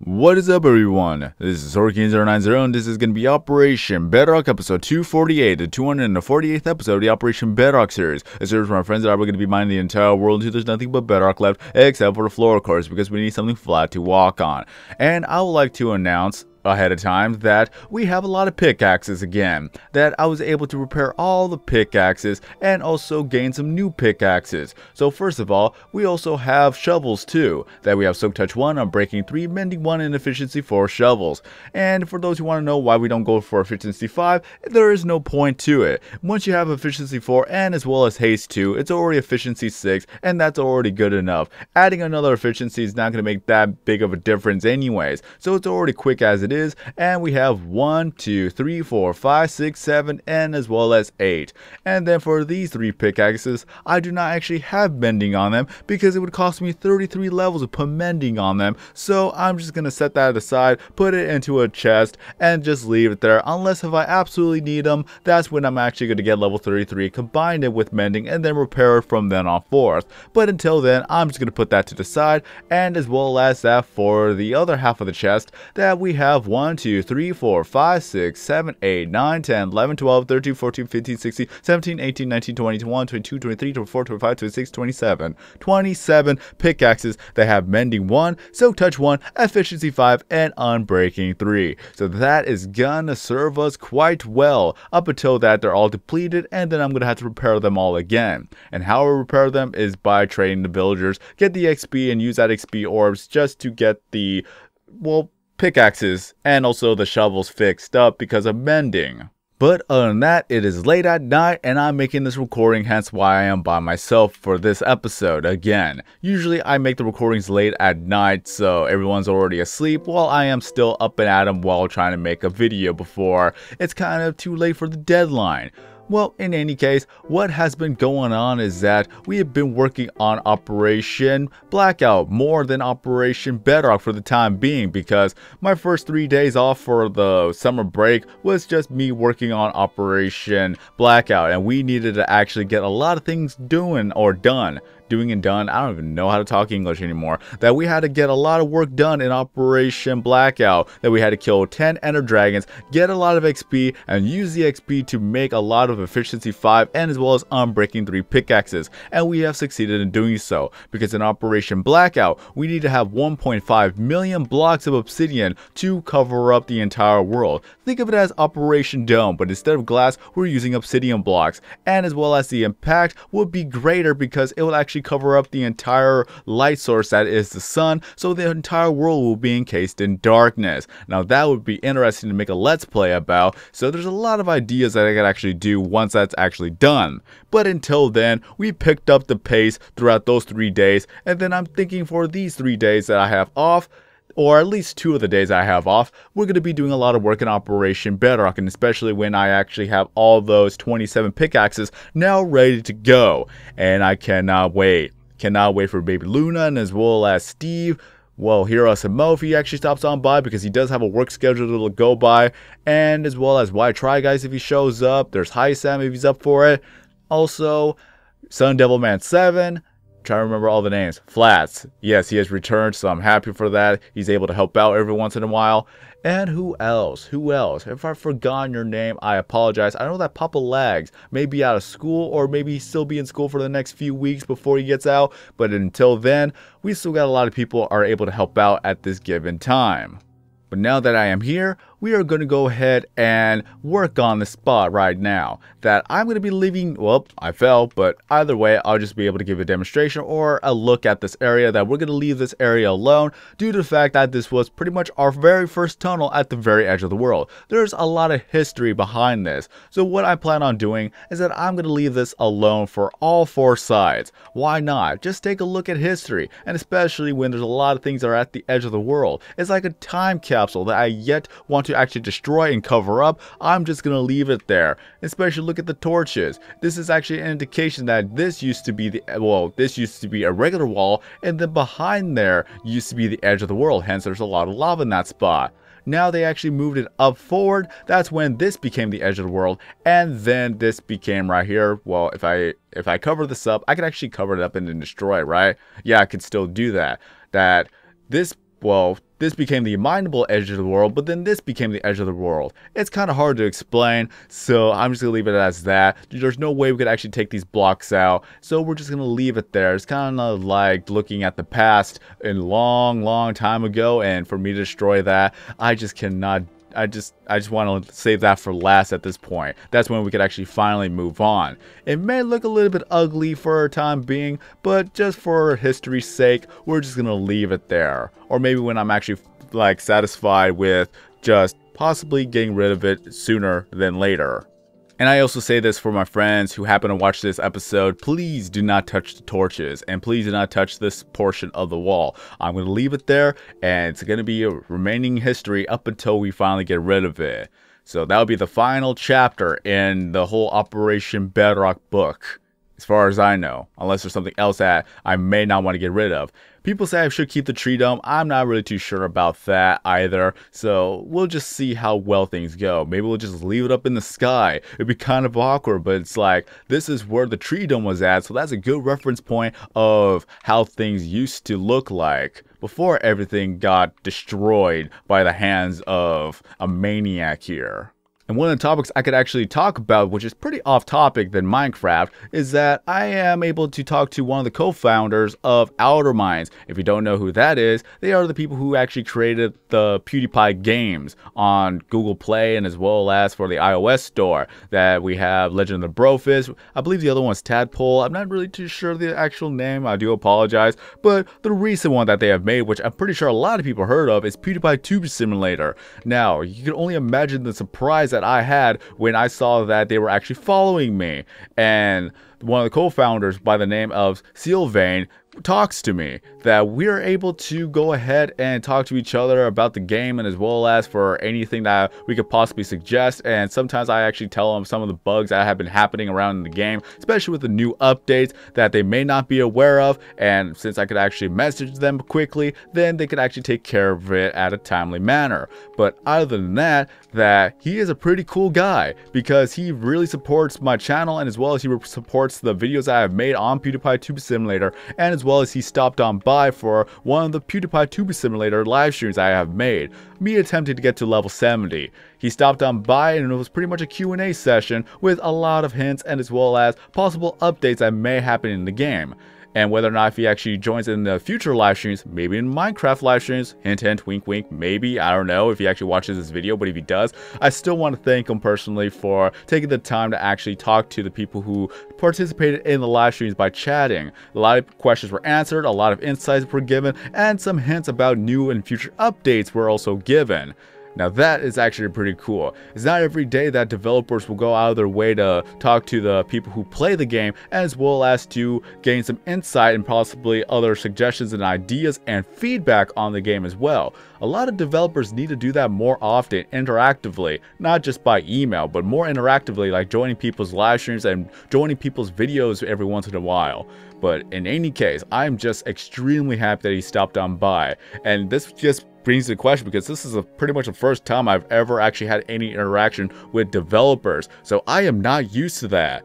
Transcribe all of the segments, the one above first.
What is up, everyone? This is Sorkin090 and this is going to be Operation Bedrock episode 248, the 248th episode of the Operation Bedrock series. A series where my friends and I are going to be mining the entire world until there's nothing but bedrock left, except for the floor, of course, because we need something flat to walk on. And I would like to announce ahead of time that we have a lot of pickaxes again, that I was able to repair all the pickaxes and also gain some new pickaxes. So first of all, we also have shovels too, that we have Soak Touch 1, Unbreaking 3, Mending 1, and Efficiency 4 shovels. And for those who want to know why we don't go for Efficiency 5, there is no point to it. Once you have Efficiency 4 and as well as Haste 2, it's already Efficiency 6, and that's already good enough. Adding another efficiency is not going to make that big of a difference anyways, so it's already quick as it is. And we have 1, 2, 3, 4, 5, 6, 7, and as well as 8. And then for these 3 pickaxes, I do not actually have mending on them because it would cost me 33 levels to put mending on them. So I'm just going to set that aside, put it into a chest, and just leave it there. Unless if I absolutely need them, that's when I'm actually going to get level 33, combine it with mending, and then repair it from then on forth. But until then, I'm just going to put that to the side, and as well as that for the other half of the chest, that we have 1, 2, 3, 4, 5, 6, 7, 8, 9, 10, 11, 12, 13, 14, 15, 16, 17, 18, 19, 20, 21, 22, 23, 24, 25, 26, 27. 27 pickaxes that have Mending 1, Soak Touch 1, Efficiency 5, and Unbreaking 3. So that is gonna serve us quite well. Up until that, they're all depleted, and then I'm gonna have to repair them all again. And how I repair them is by trading the villagers, get the XP, and use that XP orbs just to get the, well, pickaxes and also the shovels fixed up because of mending. But other than that, it is late at night and I'm making this recording, hence why I am by myself for this episode again. Usually I make the recordings late at night so everyone's already asleep while I am still up and at 'em while trying to make a video before it's kind of too late for the deadline. Well, in any case, what has been going on is that we have been working on Operation Blackout more than Operation Bedrock for the time being, because my first 3 days off for the summer break was just me working on Operation Blackout, and we needed to actually get a lot of things doing and done. I don't even know how to talk English anymore. That we had to get a lot of work done in Operation Blackout. That we had to kill 10 Ender Dragons, get a lot of XP, and use the XP to make a lot of Efficiency 5 and as well as Unbreaking 3 pickaxes. And we have succeeded in doing so, because in Operation Blackout, we need to have 1.5 million blocks of obsidian to cover up the entire world. Think of it as Operation Dome, but instead of glass, we're using obsidian blocks. And as well as the impact would be greater because it will actually cover up the entire light source that is the sun, so the entire world will be encased in darkness. Now that would be interesting to make a let's play about, so there's a lot of ideas that I could actually do once that's actually done. But until then, we picked up the pace throughout those 3 days, and then I'm thinking for these 3 days that I have off, or at least 2 of the days I have off, we're going to be doing a lot of work in Operation Bedrock, and especially when I actually have all those 27 pickaxes now ready to go. And I cannot wait. Cannot wait for Baby Luna and as well as Steve. Well, Heero SMO if he actually stops on by, because he does have a work schedule to go by. And as well as Why Try Guys if he shows up. There's Hi Sam if he's up for it. Also, Sun Devilman 7. Trying to remember all the names. Flats. Yes, he has returned, so I'm happy for that. He's able to help out every once in a while. And who else? Who else? If I've forgotten your name, I apologize. I know that Papa Lags may be out of school, or maybe he'll still be in school for the next few weeks before he gets out. But until then, we still got a lot of people are able to help out at this given time. But now that I am here, we are going to go ahead and work on the spot right now that I'm going to be leaving. Well, I fell, but either way, I'll just be able to give a demonstration or a look at this area, that we're going to leave this area alone due to the fact that this was pretty much our very first tunnel at the very edge of the world. There's a lot of history behind this. So what I plan on doing is that I'm going to leave this alone for all 4 sides. Why not? Just take a look at history, and especially when there's a lot of things that are at the edge of the world. It's like a time capsule that I yet want to actually destroy and cover up. I'm just gonna leave it there. Especially look at the torches. This is actually an indication that this used to be a regular wall, and then behind there used to be the edge of the world. Hence there's a lot of lava in that spot. Now they actually moved it up forward. That's when this became the edge of the world, and then this became right here. Well, if I cover this up, I could actually cover it up and then destroy it, right? Yeah, I could still do that. This well, this became the mineable edge of the world, but then this became the edge of the world. It's kind of hard to explain, so I'm just going to leave it as that. There's no way we could actually take these blocks out, so we're just going to leave it there. It's kind of like looking at the past a long time ago, and for me to destroy that, I just cannot. I just want to save that for last at this point. That's when we could actually finally move on. It may look a little bit ugly for a time being, but just for history's sake, we're just going to leave it there. Or maybe when I'm actually like satisfied with just possibly getting rid of it sooner than later. And I also say this for my friends who happen to watch this episode, please do not touch the torches, and please do not touch this portion of the wall. I'm going to leave it there, and it's going to be a remaining history up until we finally get rid of it. So that'll be the final chapter in the whole Operation Bedrock book, as far as I know, unless there's something else that I may not want to get rid of. People say I should keep the tree dome. I'm not really too sure about that either. So we'll just see how well things go. Maybe we'll just leave it up in the sky. It'd be kind of awkward, but it's like, this is where the tree dome was at. So that's a good reference point of how things used to look like before everything got destroyed by the hands of a maniac here. And one of the topics I could actually talk about, which is pretty off topic than Minecraft, is that I am able to talk to one of the co-founders of Outer Minds. If you don't know who that is, they are the people who actually created the PewDiePie games on Google Play and as well as for the iOS store. That we have Legend of the Brofist. I believe the other one's Tadpole. I'm not really too sure the actual name. I do apologize. But the recent one that they have made, which I'm pretty sure a lot of people heard of, is PewDiePie Tube Simulator. Now, you can only imagine the surprise that I had when I saw that they were actually following me. And one of the co-founders by the name of Sylvain talks to me that we're able to go ahead and talk to each other about the game and as well as for anything that we could possibly suggest. And sometimes I actually tell them some of the bugs that have been happening around in the game, especially with the new updates that they may not be aware of. And since I could actually message them quickly, then they could actually take care of it at a timely manner. But other than that, he is a pretty cool guy because he really supports my channel and as well as he supports the videos I have made on PewDiePie Tube Simulator, and as well as he stopped on by for one of the PewDiePie Tube Simulator live streams I have made, me attempting to get to level 70. He stopped on by and it was pretty much a Q&A session with a lot of hints and as well as possible updates that may happen in the game. And whether or not if he actually joins in the future live streams, maybe in Minecraft live streams, hint hint, wink wink, maybe, I don't know if he actually watches this video, but if he does, I still want to thank him personally for taking the time to actually talk to the people who participated in the live streams by chatting. A lot of questions were answered, a lot of insights were given, and some hints about new and future updates were also given. Now that is actually pretty cool. It's not every day that developers will go out of their way to talk to the people who play the game as well as to gain some insight and possibly other suggestions and ideas and feedback on the game as well. A lot of developers need to do that more often interactively, not just by email, but more interactively, like joining people's live streams and joining people's videos every once in a while. But in any case, I'm just extremely happy that he stopped on by. And this just brings the question because this is pretty much the first time I've ever actually had any interaction with developers. So I am not used to that.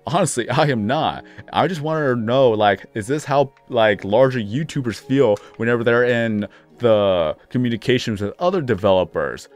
Honestly, I am not. I just wanted to know, like, is this how like larger YouTubers feel whenever they're in the communications with other developers?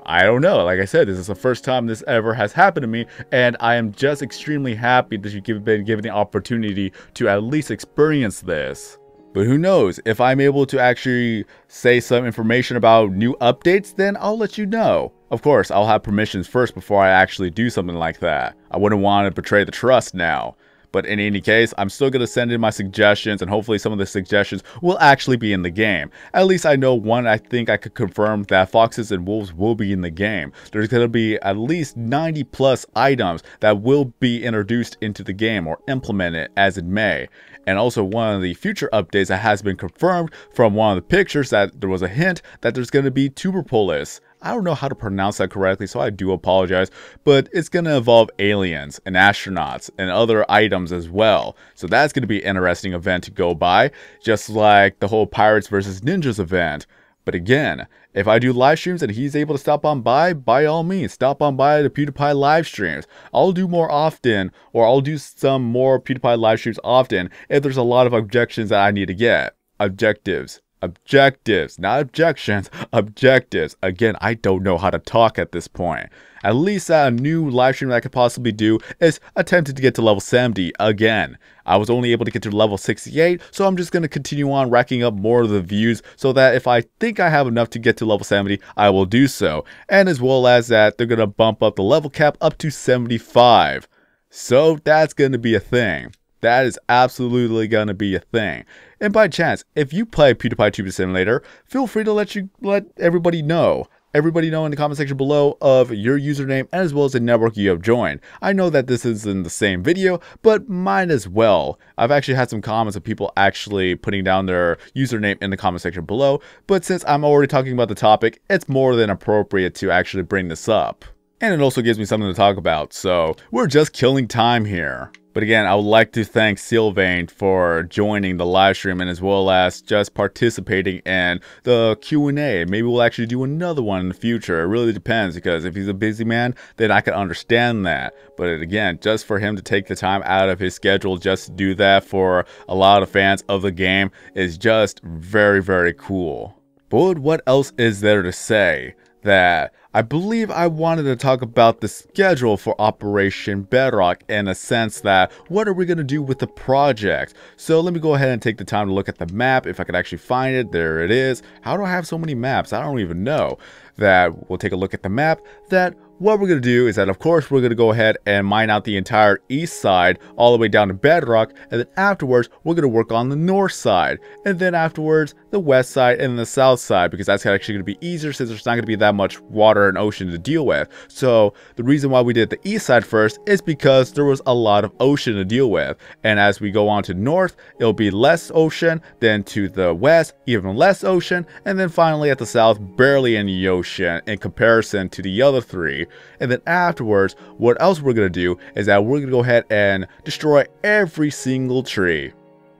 I don't know. Like I said, this is the first time this ever has happened to me, and I am just extremely happy that you've been given the opportunity to at least experience this. But who knows, if I'm able to actually say some information about new updates, then I'll let you know. Of course, I'll have permissions first before I actually do something like that. I wouldn't want to betray the trust now. But in any case, I'm still going to send in my suggestions, and hopefully some of the suggestions will actually be in the game. At least I know one, I think I could confirm that foxes and wolves will be in the game. There's going to be at least 90 plus items that will be introduced into the game or implemented as it may. And also one of the future updates that has been confirmed from one of the pictures that there was a hint that there's going to be tuberpolis. I don't know how to pronounce that correctly, so I do apologize, but it's going to involve aliens and astronauts and other items as well. So that's going to be an interesting event to go by, just like the whole Pirates versus Ninjas event. But again, if I do live streams and he's able to stop on by all means, stop on by the PewDiePie live streams. I'll do more often, or I'll do some more PewDiePie live streams often if there's a lot of objectives that I need to get. Objectives. Objectives, not objections, objectives. Again, I don't know how to talk at this point. At least a new live stream that I could possibly do is attempted to get to level 70 again. I was only able to get to level 68, so I'm just going to continue on racking up more of the views so that if I think I have enough to get to level 70, I will do so. And as well as that, they're going to bump up the level cap up to 75. So that's going to be a thing. That is absolutely going to be a thing. And by chance, if you play PewDiePie Tuber Simulator, feel free to let everybody know. Everybody know in the comment section below of your username as well as the network you have joined. I know that this is in the same video, but mine as well. I've actually had some comments of people actually putting down their username in the comment section below, but since I'm already talking about the topic, it's more than appropriate to actually bring this up. And it also gives me something to talk about, so we're just killing time here. But again, I would like to thank Sylvain for joining the live stream and as well as just participating in the Q&A. Maybe we'll actually do another one in the future. It really depends, because if he's a busy man, then I can understand that. But again, just for him to take the time out of his schedule just to do that for a lot of fans of the game is just very, very cool. But what else is there to say? That I believe I wanted to talk about the schedule for Operation Bedrock in a sense that what are we going to do with the project. So let me go ahead and take the time to look at the map. If I could actually find it, there it is. How do I have so many maps? I don't even know. That we'll take a look at the map. That what we're going to do is that, of course, we're going to go ahead and mine out the entire east side all the way down to Bedrock, and then afterwards we're going to work on the north side, and then afterwards the west side and the south side, because that's actually going to be easier since there's not going to be that much water and ocean to deal with. So the reason why we did the east side first is because there was a lot of ocean to deal with, and as we go on to north, it'll be less ocean, then to the west even less ocean, and then finally at the south barely any ocean in comparison to the other three. And then afterwards, what else we're going to do is that we're going to go ahead and destroy every single tree.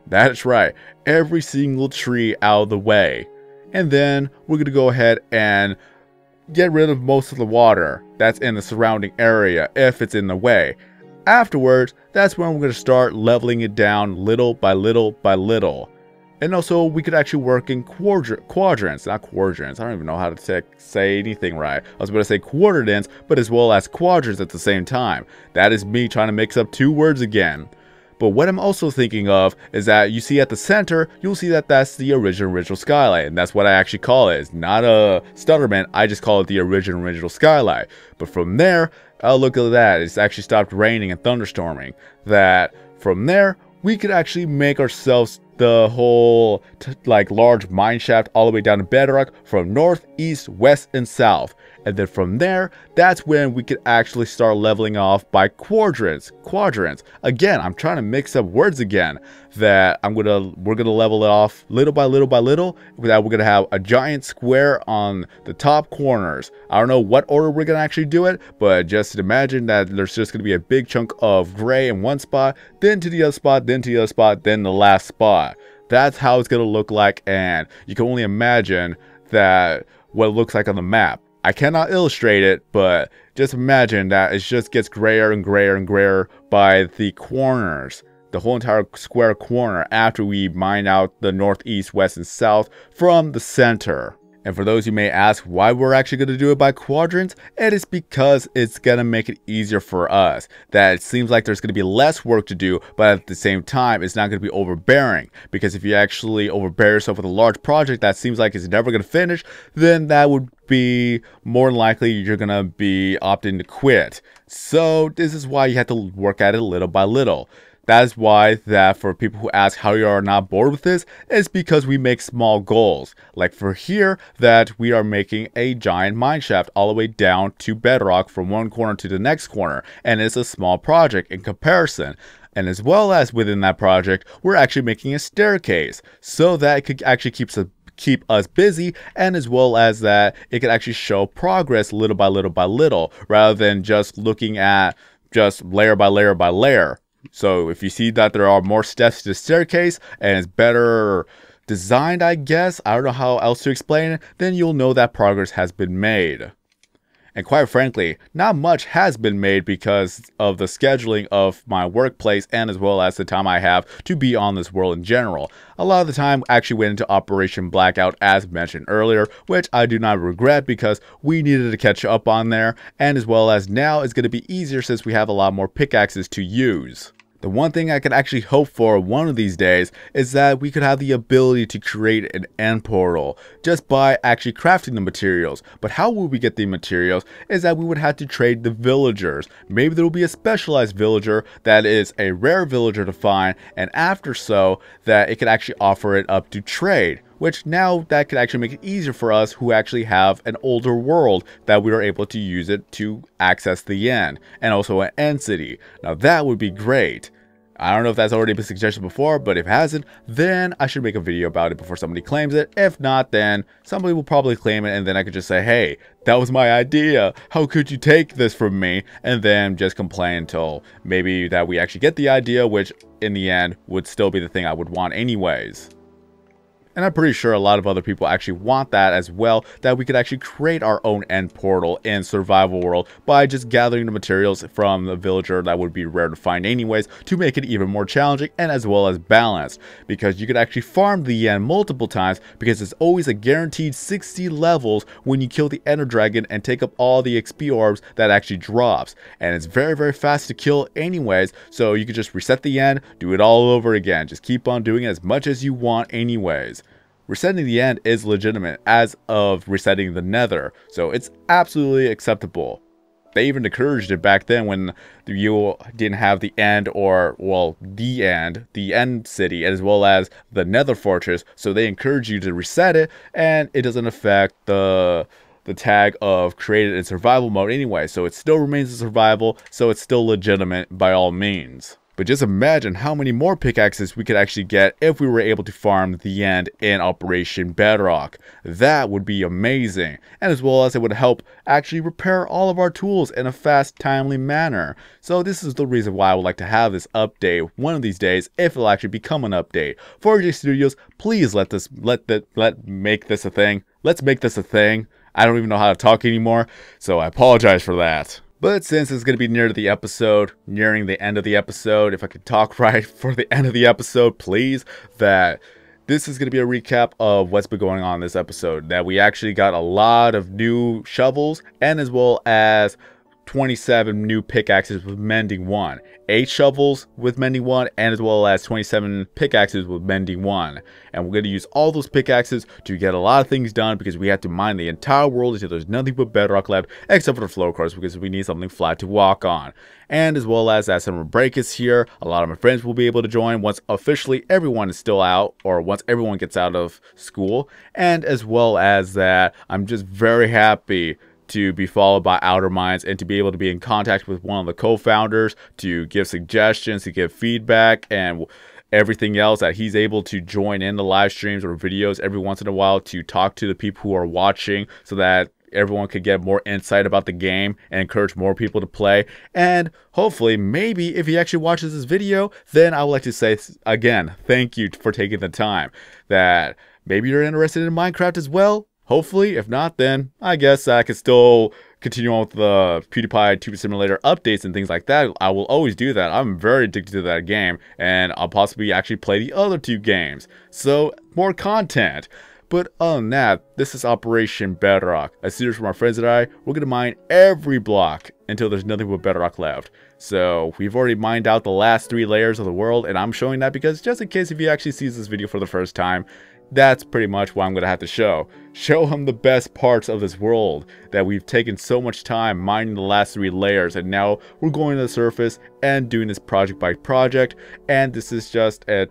That's right, every single tree out of the way. And then we're going to go ahead and get rid of most of the water that's in the surrounding area if it's in the way. Afterwards, that's when we're going to start leveling it down little by little by little. And also, we could actually work in quadrants, not quadrants. I don't even know how to say anything right. I was about to say quadrants, but as well as quadrants at the same time. That is me trying to mix up two words again. But what I'm also thinking of is that you see at the center, you'll see that that's the original skylight. And that's what I actually call it. It's not a stutterment, I just call it the original skylight. But from there, oh, look at that. It's actually stopped raining and thunderstorming. That from there, we could actually make ourselves the whole like large mine shaft all the way down to Bedrock from north, east, west, and south. And then from there, that's when we could actually start leveling off by quadrants. Again, I'm trying to mix up words again. That we're gonna level it off little by little by little. That we're gonna have a giant square on the top corners. I don't know what order we're gonna actually do it, but just imagine that there's just gonna be a big chunk of gray in one spot, then to the other spot, then to the other spot, then the last spot. That's how it's gonna look like, and you can only imagine that what it looks like on the map. I cannot illustrate it, but just imagine that it just gets grayer and grayer and grayer by the corners. The whole entire square corner after we mine out the north, east, west, and south from the center. And for those who may ask why we're actually going to do it by quadrants, it is because it's going to make it easier for us. That it seems like there's going to be less work to do, but at the same time, it's not going to be overbearing. Because if you actually overbear yourself with a large project that seems like it's never going to finish, then that would be more than likely you're going to be opting to quit. So this is why you have to work at it little by little. That is why that for people who ask how you are not bored with this, it's because we make small goals. Like for here, that we are making a giant mine shaft all the way down to Bedrock from one corner to the next corner. And it's a small project in comparison. And as well as within that project, we're actually making a staircase so that it could actually keep us busy, and as well as that it could actually show progress little by little by little, rather than just looking at just layer by layer by layer. So if you see that there are more steps to the staircase and it's better designed, I guess, I don't know how else to explain it, then you'll know that progress has been made. And quite frankly, not much has been made because of the scheduling of my workplace and as well as the time I have to be on this world in general. A lot of the time actually went into Operation Blackout as mentioned earlier, which I do not regret because we needed to catch up on there, and as well as now it's going to be easier since we have a lot more pickaxes to use. The one thing I could actually hope for one of these days is that we could have the ability to create an end portal just by actually crafting the materials. But how would we get the materials is that we would have to trade the villagers. Maybe there will be a specialized villager that is a rare villager to find, and after so that it could actually offer it up to trade. Which now that could actually make it easier for us who actually have an older world that we are able to use it to access the end, and also an end city. Now that would be great. I don't know if that's already been suggested before, but if it hasn't, then I should make a video about it before somebody claims it. If not, then somebody will probably claim it, and then I could just say, hey, that was my idea. How could you take this from me? And then just complain until maybe that we actually get the idea, which in the end would still be the thing I would want anyways. And I'm pretty sure a lot of other people actually want that as well, that we could actually create our own end portal in survival world by just gathering the materials from the villager that would be rare to find anyways, to make it even more challenging and as well as balanced, because you could actually farm the end multiple times because it's always a guaranteed 60 levels when you kill the ender dragon and take up all the XP orbs that actually drops, and it's very fast to kill anyways, so you could just reset the end, do it all over again, just keep on doing it as much as you want anyways. Resetting the end is legitimate as of resetting the nether, so it's absolutely acceptable. They even encouraged it back then when you didn't have the end, or, well, the end city, as well as the nether fortress, so they encourage you to reset it, and it doesn't affect the tag of created in survival mode anyway, so it still remains in survival, so it's still legitimate by all means. But just imagine how many more pickaxes we could actually get if we were able to farm the end in Operation Bedrock. That would be amazing, and as well as it would help actually repair all of our tools in a fast, timely manner. So this is the reason why I would like to have this update one of these days, if it'll actually become an update. 4J Studios, please let's make this a thing. Let's make this a thing. I don't even know how to talk anymore, so I apologize for that. But since it's going to be nearing the end of the episode, if I could talk right for the end of the episode, please, that this is going to be a recap of what's been going on in this episode. That we actually got a lot of new shovels, and as well as 27 new pickaxes with mending 1, 8 shovels with mending 1, and as well as 27 pickaxes with mending 1. And we're going to use all those pickaxes to get a lot of things done, because we have to mine the entire world until there's nothing but bedrock left except for the floor course, because we need something flat to walk on. And as well as summer break is here, a lot of my friends will be able to join once officially everyone is still out, or once everyone gets out of school. And as well as that, I'm just very happy to be followed by Outer Minds and to be able to be in contact with one of the co-founders to give suggestions, to give feedback, and everything else, that he's able to join in the live streams or videos every once in a while to talk to the people who are watching, so that everyone could get more insight about the game and encourage more people to play. And hopefully, maybe if he actually watches this video, then I would like to say again, thank you for taking the time. That maybe you're interested in Minecraft as well. Hopefully, if not, then I guess I could still continue on with the PewDiePie Tube Simulator updates and things like that. I will always do that. I'm very addicted to that game, and I'll possibly actually play the other 2 games. So, more content. But other than that, this is Operation Bedrock. A series from our friends and I. We're going to mine every block until there's nothing but bedrock left. So we've already mined out the last 3 layers of the world, and I'm showing that because just in case if he actually sees this video for the first time, that's pretty much what I'm going to have to show. Show him the best parts of this world, that we've taken so much time mining the last 3 layers, and now we're going to the surface and doing this project by project. And this is just a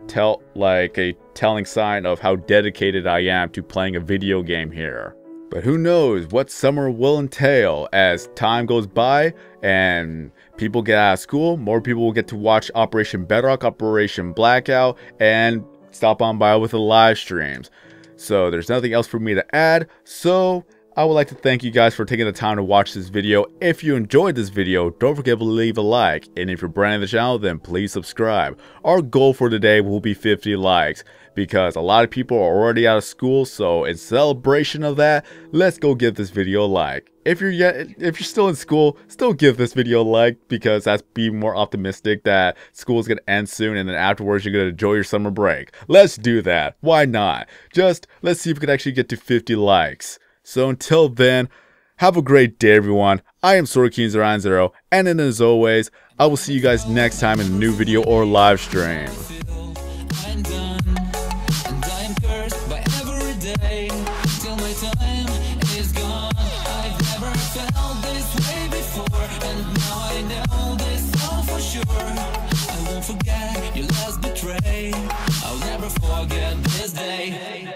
telling sign of how dedicated I am to playing a video game here. But who knows what summer will entail as time goes by and people get out of school. More people will get to watch Operation Bedrock, Operation Blackout, and stop on by with the live streams. So there's nothing else for me to add, so I would like to thank you guys for taking the time to watch this video. If you enjoyed this video, don't forget to leave a like, and if you're brand new to the channel, then please subscribe. Our goal for today will be 50 likes, because a lot of people are already out of school. So in celebration of that, let's go give this video a like. If you're still in school, still give this video a like, because that's being more optimistic that school is gonna end soon, and then afterwards you're gonna enjoy your summer break. Let's do that. Why not? Just let's see if we can actually get to 50 likes. So until then, have a great day, everyone. I am SwordKing090, and then as always, I will see you guys next time in a new video or live stream. I won't forget your last betray. I'll never forget this day.